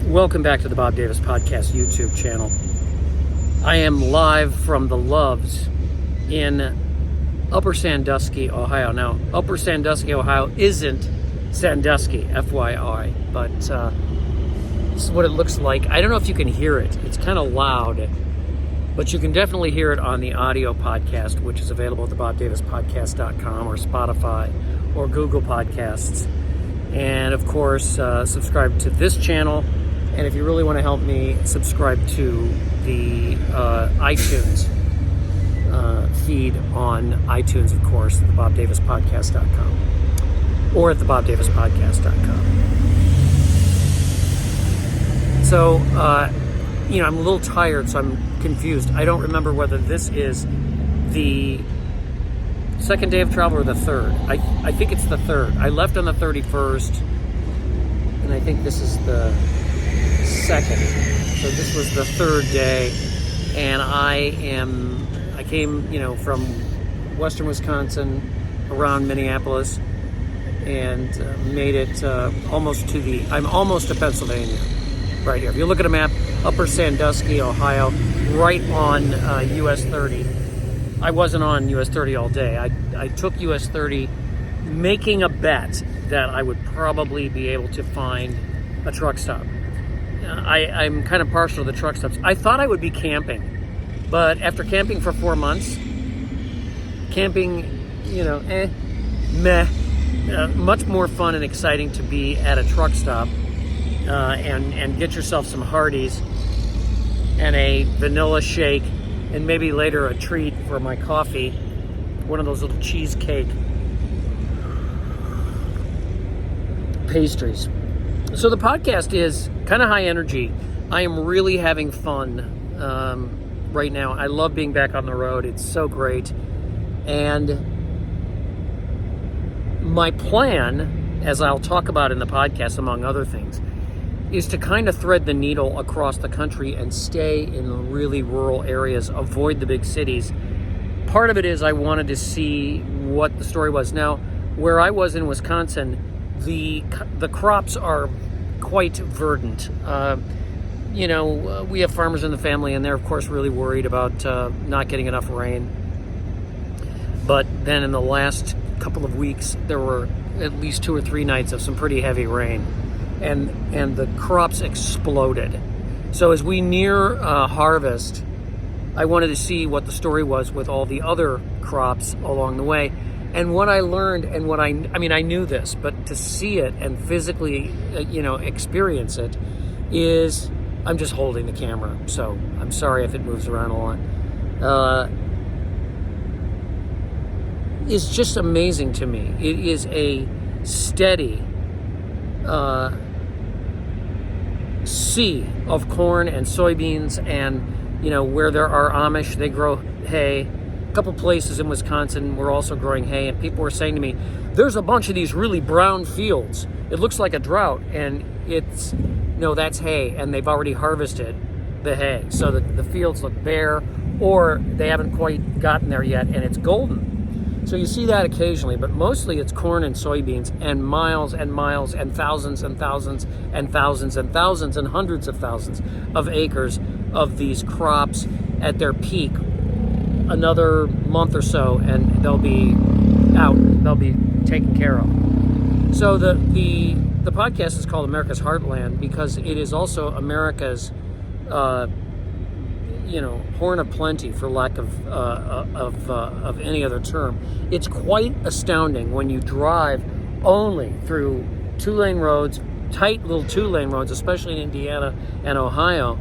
Welcome back to the Bob Davis Podcast YouTube channel. I am live from the Loves in Upper Sandusky, Ohio. Now, Upper Sandusky, Ohio isn't Sandusky, FYI, but this is what it looks like. I don't know if you can hear it. It's kind of loud, but you can definitely hear it on the audio podcast, which is available at thebobdavispodcast.com or Spotify or Google Podcasts. And of course, subscribe to this channel. And if you really want to help me, subscribe to the iTunes feed on iTunes, of course, at thebobdavispodcast.com or at thebobdavispodcast.com. So, I'm a little tired, so I'm confused. I don't remember whether this is the second day of travel or the third. I think it's the third. I left on the 31st, and I think this is the second. So this was the third day, and I came, from western Wisconsin around Minneapolis and made it almost to Pennsylvania right here. If you look at a map, Upper Sandusky, Ohio, right on US 30. I wasn't on US 30 all day. I took US 30 making a bet that I would probably be able to find a truck stop. I'm kind of partial to the truck stops. I thought I would be camping, but after camping for 4 months, camping, meh. Much more fun and exciting to be at a truck stop and get yourself some Hardee's and a vanilla shake and maybe later a treat for my coffee, one of those little cheesecake pastries. So the podcast is kind of high energy. I am really having fun right now. I love being back on the road. It's so great. And my plan, as I'll talk about in the podcast, among other things, is to kind of thread the needle across the country and stay in really rural areas, avoid the big cities. Part of it is I wanted to see what the story was. Now, where I was in Wisconsin, the crops are quite verdant. We have farmers in the family, and they're, of course, really worried about not getting enough rain. But then in the last couple of weeks, there were at least 2 or 3 nights of some pretty heavy rain, and the crops exploded. So as we near harvest, I wanted to see what the story was with all the other crops along the way. And what I learned, and I knew this, but to see it and physically, experience it, is, I'm just holding the camera, so I'm sorry if it moves around a lot. Is just amazing to me. It is a steady sea of corn and soybeans, and where there are Amish, they grow hay. A couple places in Wisconsin were also growing hay, and people were saying to me, there's a bunch of these really brown fields. It looks like a drought, and that's hay, and they've already harvested the hay. So the fields look bare, or they haven't quite gotten there yet, and it's golden. So you see that occasionally, but mostly it's corn and soybeans, and miles and miles and thousands and thousands and thousands and thousands and hundreds of thousands of acres of these crops at their peak. Another month or so, and they'll be out. They'll be taken care of. So the podcast is called America's Heartland because it is also America's, horn of plenty, for lack of any other term. It's quite astounding when you drive only through 2-lane roads, tight little 2-lane roads, especially in Indiana and Ohio,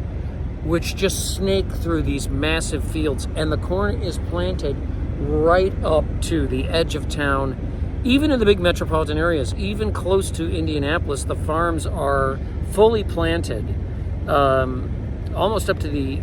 which just snake through these massive fields, and the corn is planted right up to the edge of town. Even in the big metropolitan areas, even close to Indianapolis, the farms are fully planted, almost up to the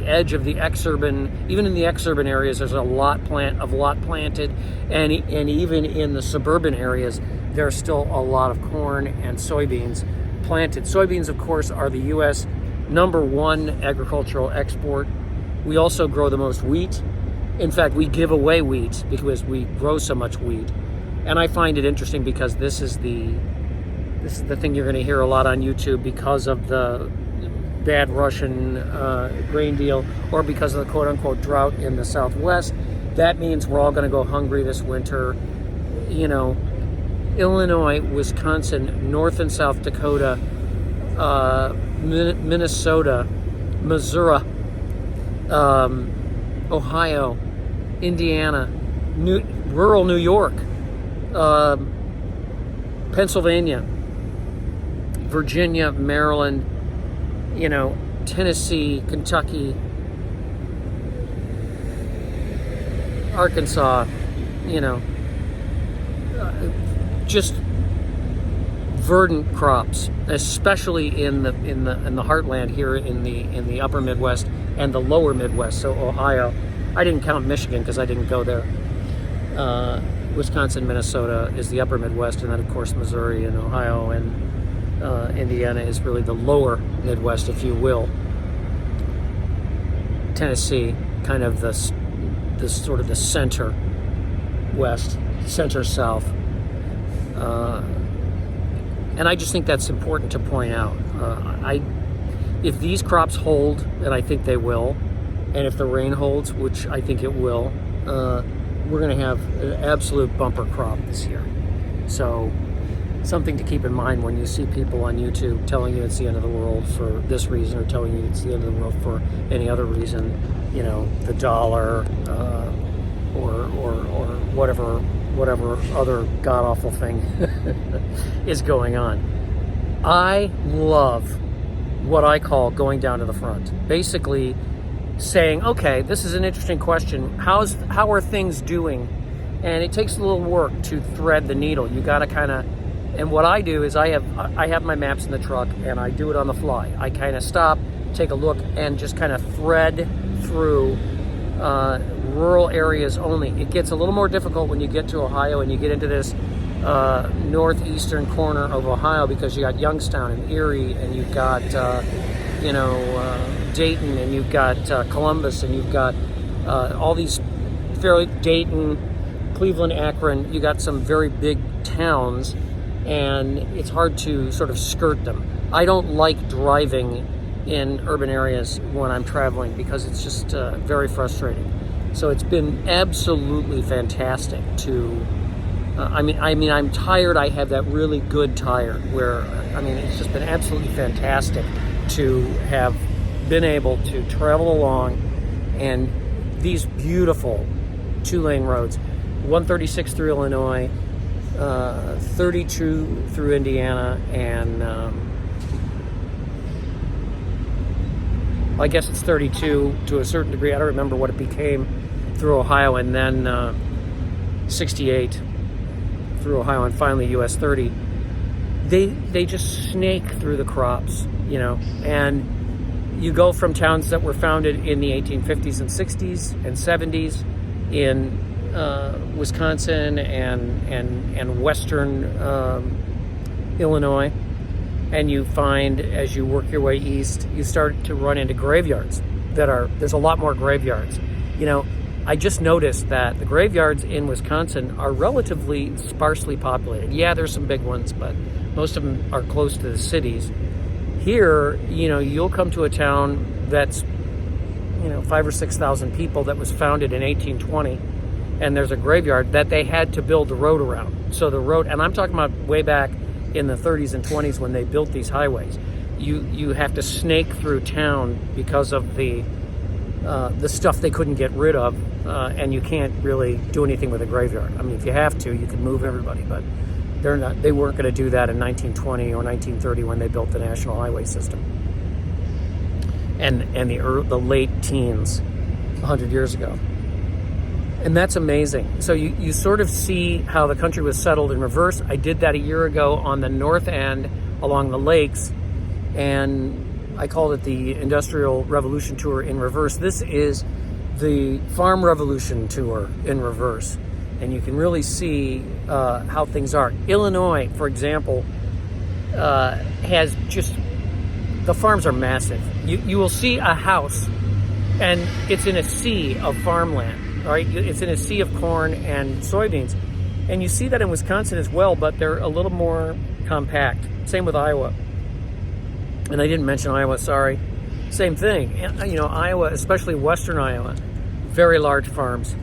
edge of the exurban. Even in the exurban areas, there's a lot planted, and even in the suburban areas, there's still a lot of corn and soybeans planted. Soybeans, of course, are the U.S. #1 agricultural export. We also grow the most wheat. In fact, we give away wheat because we grow so much wheat. And I find it interesting because this is the This is the thing you're going to hear a lot on YouTube because of the bad Russian grain deal, or because of the quote-unquote drought in the Southwest. That means we're all going to go hungry this winter. You know, Illinois, Wisconsin, North and South Dakota, Minnesota, Missouri, Ohio, Indiana, rural New York, Pennsylvania, Virginia, Maryland, you know, Tennessee, Kentucky, Arkansas, you know, just verdant crops, especially in the heartland here in the upper Midwest and the lower Midwest. So Ohio, I didn't count Michigan because I didn't go there. Wisconsin, Minnesota is the upper Midwest, and then of course Missouri and Ohio and Indiana is really the lower Midwest, if you will. Tennessee, kind of the sort of the center west, center south. And I just think that's important to point out. If these crops hold, and I think they will, and if the rain holds, which I think it will, we're going to have an absolute bumper crop this year. So something to keep in mind when you see people on YouTube telling you it's the end of the world for this reason, or telling you it's the end of the world for any other reason, you know, the dollar, or whatever other god-awful thing is going on. I love what I call going down to the front. Basically saying, okay, this is an interesting question. How are things doing? And it takes a little work to thread the needle. You got to kind of, and what I do is I have my maps in the truck, and I do it on the fly. I kind of stop, take a look, and just kind of thread through rural areas only. It gets a little more difficult when you get to Ohio and you get into this northeastern corner of Ohio, because you got Youngstown and Erie, and you've got Dayton, and you've got Columbus, and you've got all these fairly Dayton, Cleveland, Akron. You got some very big towns, and it's hard to sort of skirt them. I don't like driving in urban areas when I'm traveling because it's just very frustrating. So it's been absolutely fantastic to. I mean, I'm tired. I have that really good tire where, it's just been absolutely fantastic to have been able to travel along, and these beautiful 2-lane roads, 136 through Illinois, 32 through Indiana, and I guess it's 32 to a certain degree. I don't remember what it became through Ohio, and then 68 through Ohio, and finally US 30. They just snake through the crops, you know, and you go from towns that were founded in the 1850s and 60s and 70s in Wisconsin and western Illinois, and you find, as you work your way east, you start to run into graveyards there's a lot more graveyards. You know, I just noticed that the graveyards in Wisconsin are relatively sparsely populated. Yeah, there's some big ones, but most of them are close to the cities. Here, you know, you'll come to a town that's, 5,000 or 6,000 people that was founded in 1820, and there's a graveyard that they had to build the road around. So the road, and I'm talking about way back in the 30s and 20s when they built these highways. You have to snake through town because of the stuff they couldn't get rid of, and you can't really do anything with a graveyard. I mean, if you have to, you can move everybody, but they weren't going to do that in 1920 or 1930 when they built the national highway system. And the late teens, 100 years ago. And that's amazing. So you sort of see how the country was settled in reverse. I did that a year ago on the north end along the lakes, and I called it the Industrial Revolution Tour in reverse. This is the Farm Revolution Tour in reverse. And you can really see how things are. Illinois, for example, has just, the farms are massive. You will see a house, and it's in a sea of farmland, all right? It's in a sea of corn and soybeans. And you see that in Wisconsin as well, but they're a little more compact. Same with Iowa. And I didn't mention Iowa, sorry. Same thing. Iowa, especially western Iowa, very large farms.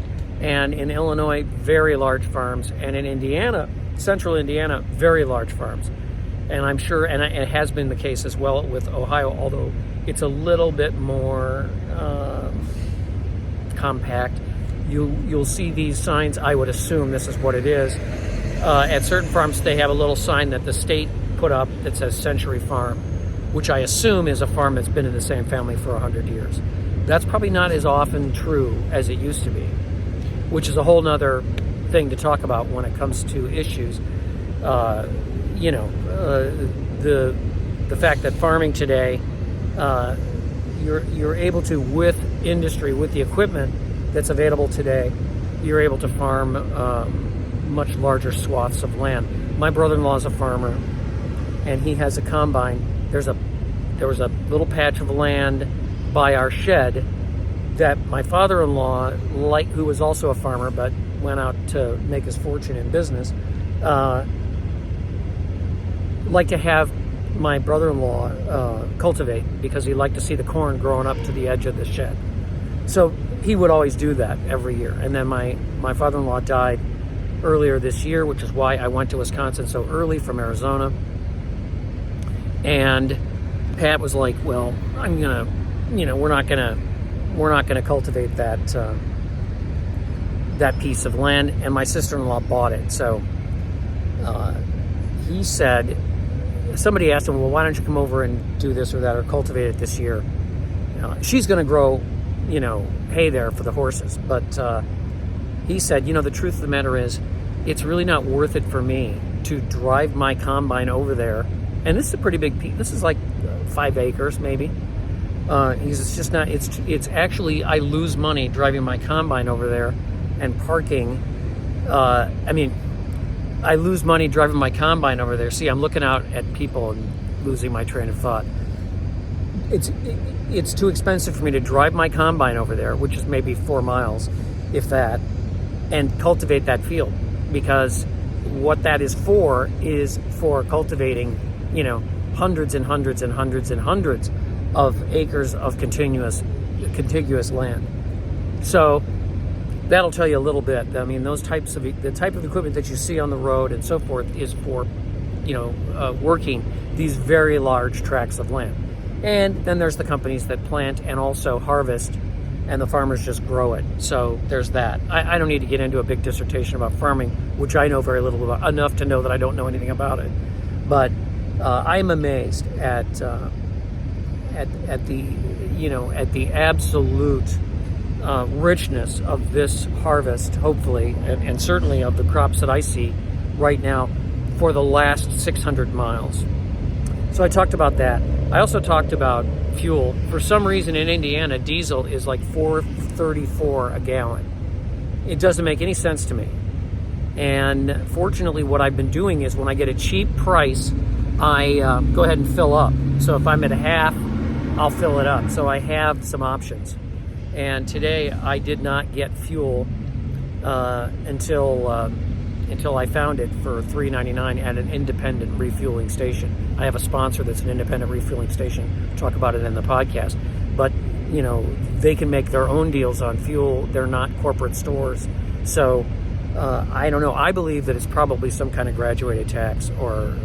And in Illinois, very large farms. And in Indiana, central Indiana, very large farms. And I'm sure, and it has been the case as well with Ohio, although it's a little bit more compact. You'll see these signs, I would assume this is what it is. At certain farms, they have a little sign that the state put up that says Century Farm, which I assume is a farm that's been in the same family for 100 years. That's probably not as often true as it used to be, which is a whole nother thing to talk about when it comes to issues. The fact that farming today, you're able to, with industry, with the equipment that's available today, you're able to farm much larger swaths of land. My brother-in-law is a farmer, and he has a combine. There was a little patch of land by our shed that my father-in-law, who was also a farmer but went out to make his fortune in business, liked to have my brother-in-law cultivate, because he liked to see the corn growing up to the edge of the shed. So he would always do that every year. And then my father-in-law died earlier this year, which is why I went to Wisconsin so early from Arizona. And Pat was like, well, we're not gonna cultivate that piece of land. And my sister-in-law bought it. So he said, somebody asked him, well, why don't you come over and do this or that or cultivate it this year? She's going to grow, hay there for the horses. But he said, the truth of the matter is, it's really not worth it for me to drive my combine over there. And this is a pretty big piece. This is like 5 acres, maybe. It's just not, it's actually, I lose money driving my combine over there and parking. I lose money driving my combine over there. See, I'm looking out at people and losing my train of thought. It's too expensive for me to drive my combine over there, which is maybe 4 miles, if that, and cultivate that field. Because what that is for cultivating, hundreds and hundreds and hundreds and hundreds of acres of contiguous land. So that'll tell you a little bit. I mean, the type of equipment that you see on the road and so forth is for, working these very large tracts of land. And then there's the companies that plant and also harvest, and the farmers just grow it. So there's that. I don't need to get into a big dissertation about farming, which I know very little about, enough to know that I don't know anything about it. But I'm amazed at the absolute richness of this harvest, hopefully, and certainly of the crops that I see right now for the last 600 miles. So I talked about that. I also talked about fuel. For some reason in Indiana, diesel is like $4.34 a gallon. It doesn't make any sense to me. And fortunately, what I've been doing is when I get a cheap price, I go ahead and fill up. So if I'm at a half, I'll fill it up. So I have some options. And today I did not get fuel until I found it for $3.99 at an independent refueling station. I have a sponsor that's an independent refueling station. I'll talk about it in the podcast. But, they can make their own deals on fuel. They're not corporate stores. So I don't know. I believe that it's probably some kind of graduated tax or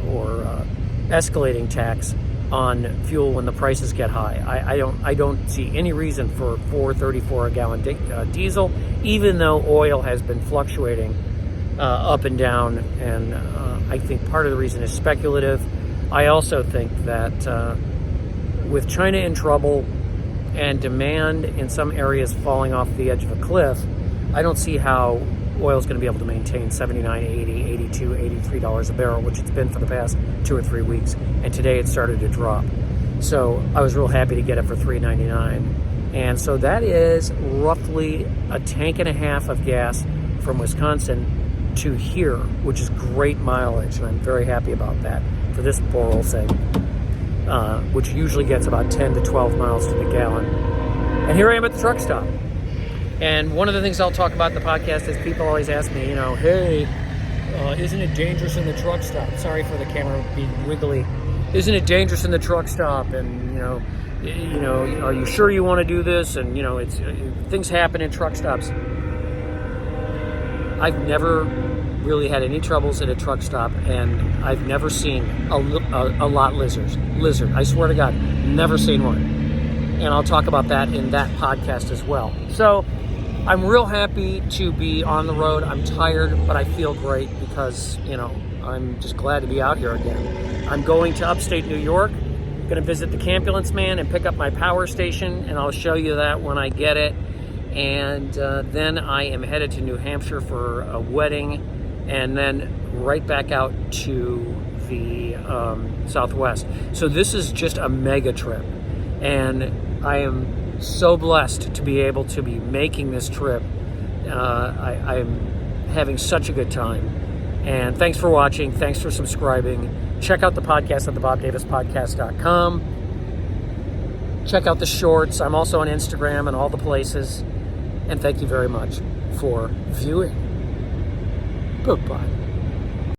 escalating tax on fuel when the prices get high. I don't see any reason for $4.34 a gallon diesel, even though oil has been fluctuating up and down, and I think part of the reason is speculative. I also think that with China in trouble and demand in some areas falling off the edge of a cliff, I don't see how oil is going to be able to maintain $79, $80, $82, $83 a barrel, which it's been for the past 2 or 3 weeks, and today it started to drop. So I was real happy to get it for $3.99. And so that is roughly a tank and a half of gas from Wisconsin to here, which is great mileage, and I'm very happy about that for this poor old thing, which usually gets about 10 to 12 miles to the gallon. And here I am at the truck stop. And one of the things I'll talk about in the podcast is people always ask me, hey, Isn't it dangerous in the truck stop? Sorry for the camera being wiggly. Isn't it dangerous in the truck stop? And are you sure you want to do this? And it's things happen in truck stops. I've never really had any troubles at a truck stop, and I've never seen a lot lizard. I swear to God, never seen one. And I'll talk about that in that podcast as well. So I'm real happy to be on the road. I'm tired, but I feel great because, I'm just glad to be out here again. I'm going to upstate New York. I'm going to visit the Campulance Man and pick up my power station, and I'll show you that when I get it. And then I am headed to New Hampshire for a wedding, and then right back out to the Southwest. So this is just a mega trip, and I am so blessed to be able to be making this trip. I'm having such a good time. And thanks for watching. Thanks for subscribing. Check out the podcast at thebobdavispodcast.com. Check out the shorts. I'm also on Instagram and all the places. And thank you very much for viewing. Bye-bye.